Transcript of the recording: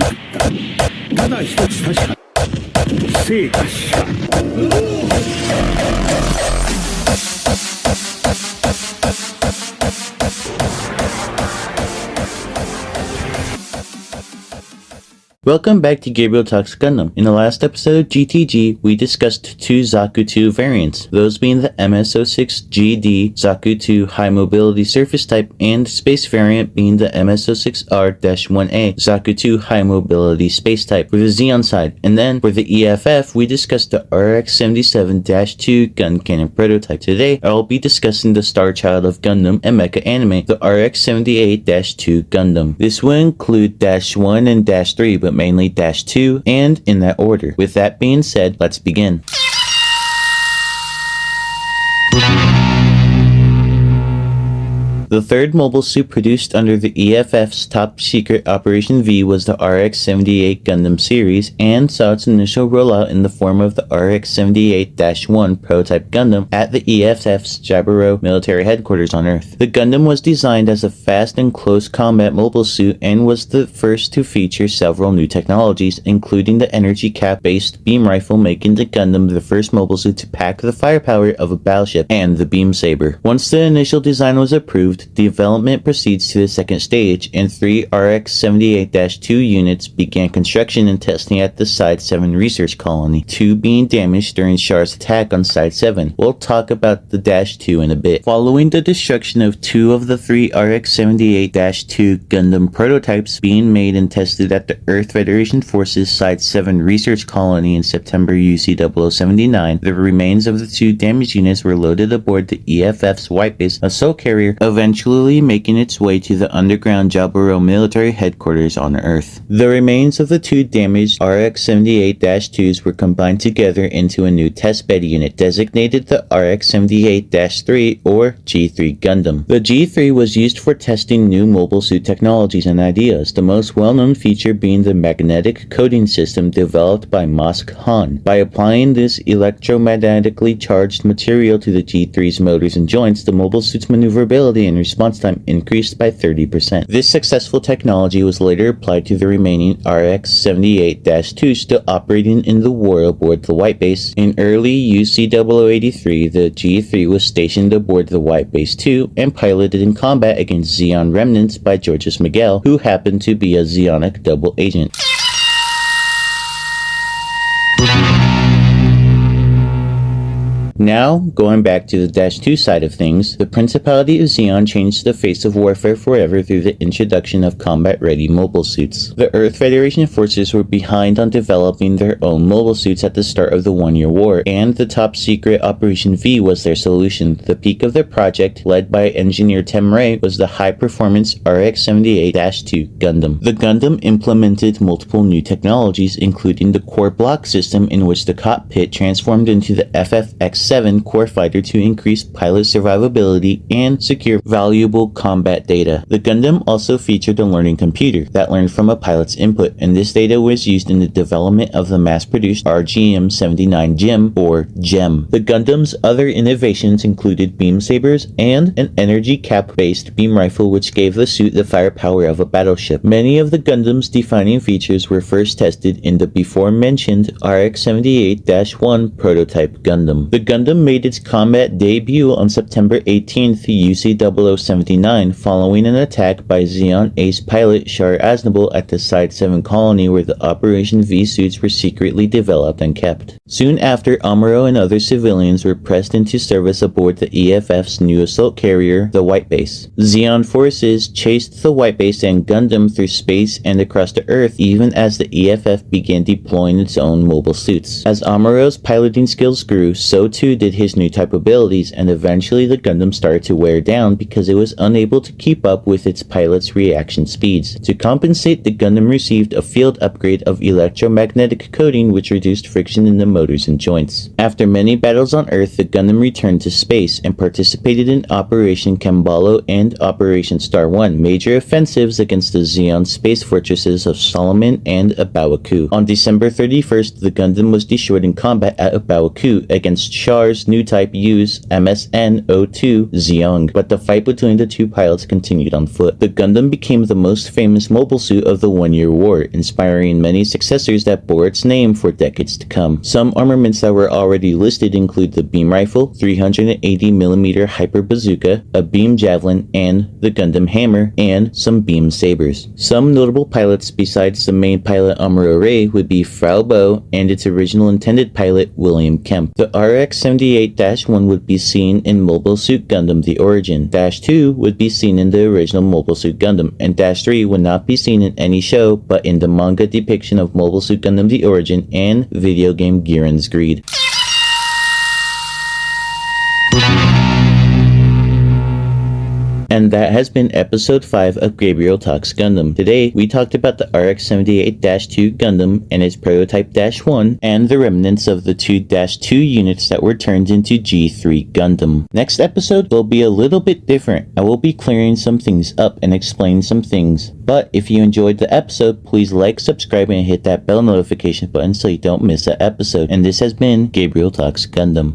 なかった。ただ一つ確か成果しか。Welcome back to Gabriel Talks Gundam. In the last episode of GTG, we discussed two Zaku 2 variants, those being the MS-06GD Zaku 2 High Mobility Surface Type and Space variant being the MS-06R-1A Zaku 2 High Mobility Space Type for the Zeon side. And then for the EFF, we discussed the RX-78-2 Gun Cannon prototype. Today, I'll be discussing the star child of Gundam and Mecha anime, the RX-78-2 Gundam. This will include Dash 1 and Dash 3, but mainly Dash 2, and in that order. With that being said, let's begin. The third mobile suit produced under the EFF's top secret Operation V was the RX-78 Gundam series and saw its initial rollout in the form of the RX-78-1 prototype Gundam at the EFF's Jaburo military headquarters on Earth. The Gundam was designed as a fast and close combat mobile suit and was the first to feature several new technologies, including the energy cap-based beam rifle, making the Gundam the first mobile suit to pack the firepower of a battleship, and the beam saber. Once the initial design was approved, development proceeds to the second stage, and 3 RX-78-2 units began construction and testing at the Side 7 research colony, 2 being damaged during Char's attack on Side 7. We'll talk about the Dash 2 in a bit. Following the destruction of 2 of the 3 RX-78-2 Gundam prototypes being made and tested at the Earth Federation Forces Side 7 research colony in September UC-0079, the remains of the 2 damaged units were loaded aboard the EFF's White Base assault carrier, eventually making its way to the underground Jaburo military headquarters on Earth. The remains of the 2 damaged RX-78-2s were combined together into a new testbed unit designated the RX-78-3 or G-3 Gundam. The G-3 was used for testing new mobile suit technologies and ideas, the most well-known feature being the magnetic coating system developed by Mosk Han. By applying this electromagnetically charged material to the G-3's motors and joints, the mobile suit's maneuverability and response time increased by 30%. This successful technology was later applied to the remaining RX-78-2 still operating in the war aboard the White Base. In early UC-0083, the G-3 was stationed aboard the White Base 2 and piloted in combat against Zeon remnants by Georges Miguel, who happened to be a Zeonic double agent. Now, going back to the Dash 2 side of things, the Principality of Zeon changed the face of warfare forever through the introduction of combat-ready mobile suits. The Earth Federation forces were behind on developing their own mobile suits at the start of the One-Year War, and the top-secret Operation V was their solution. The peak of their project, led by engineer Temray, was the high-performance RX-78-2 Gundam. The Gundam implemented multiple new technologies, including the core block system, in which the cockpit transformed into the FFX-7 core fighter to increase pilot survivability and secure valuable combat data. The Gundam also featured a learning computer that learned from a pilot's input, and this data was used in the development of the mass-produced RGM-79 GEM or GEM. The Gundam's other innovations included beam sabers and an energy cap-based beam rifle, which gave the suit the firepower of a battleship. Many of the Gundam's defining features were first tested in the before-mentioned RX-78-1 prototype Gundam. The Gundam made its combat debut on September 18th UC-0079 following an attack by Zeon ace pilot Char Aznable at the Side 7 colony, where the Operation V suits were secretly developed and kept. Soon after, Amuro and other civilians were pressed into service aboard the EFF's new assault carrier, the White Base. Zeon forces chased the White Base and Gundam through space and across the Earth, even as the EFF began deploying its own mobile suits. As Amuro's piloting skills grew, so too did his new type abilities, and eventually the Gundam started to wear down because it was unable to keep up with its pilot's reaction speeds. To compensate, the Gundam received a field upgrade of electromagnetic coating, which reduced friction in the motors and joints. After many battles on Earth, the Gundam returned to space and participated in Operation Kambalo and Operation Star 1, major offensives against the Zeon space fortresses of Solomon and Abawaku. On December 31st, the Gundam was destroyed in combat at Abawaku against Char Char's new type used MSN-02 Zeong, but the fight between the two pilots continued on foot. The Gundam became the most famous mobile suit of the One-Year War, inspiring many successors that bore its name for decades to come. Some armaments that were already listed include the beam rifle, 380mm hyper bazooka, a beam javelin, and the Gundam hammer, and some beam sabers. Some notable pilots besides the main pilot Amuro Ray would be Frau Bow and its original intended pilot William Kemp. The RX-78-1 would be seen in Mobile Suit Gundam The Origin, -2 would be seen in the original Mobile Suit Gundam, and -3 would not be seen in any show but in the manga depiction of Mobile Suit Gundam The Origin and video game Giren's Greed. And that has been episode 5 of Gabriel Talks Gundam. Today, we talked about the RX-78-2 Gundam and its prototype -1, and the remnants of the 2-2 units that were turned into G-3 Gundam. Next episode will be a little bit different. I will be clearing some things up and explaining some things. But if you enjoyed the episode, please like, subscribe, and hit that bell notification button so you don't miss an episode. And this has been Gabriel Talks Gundam.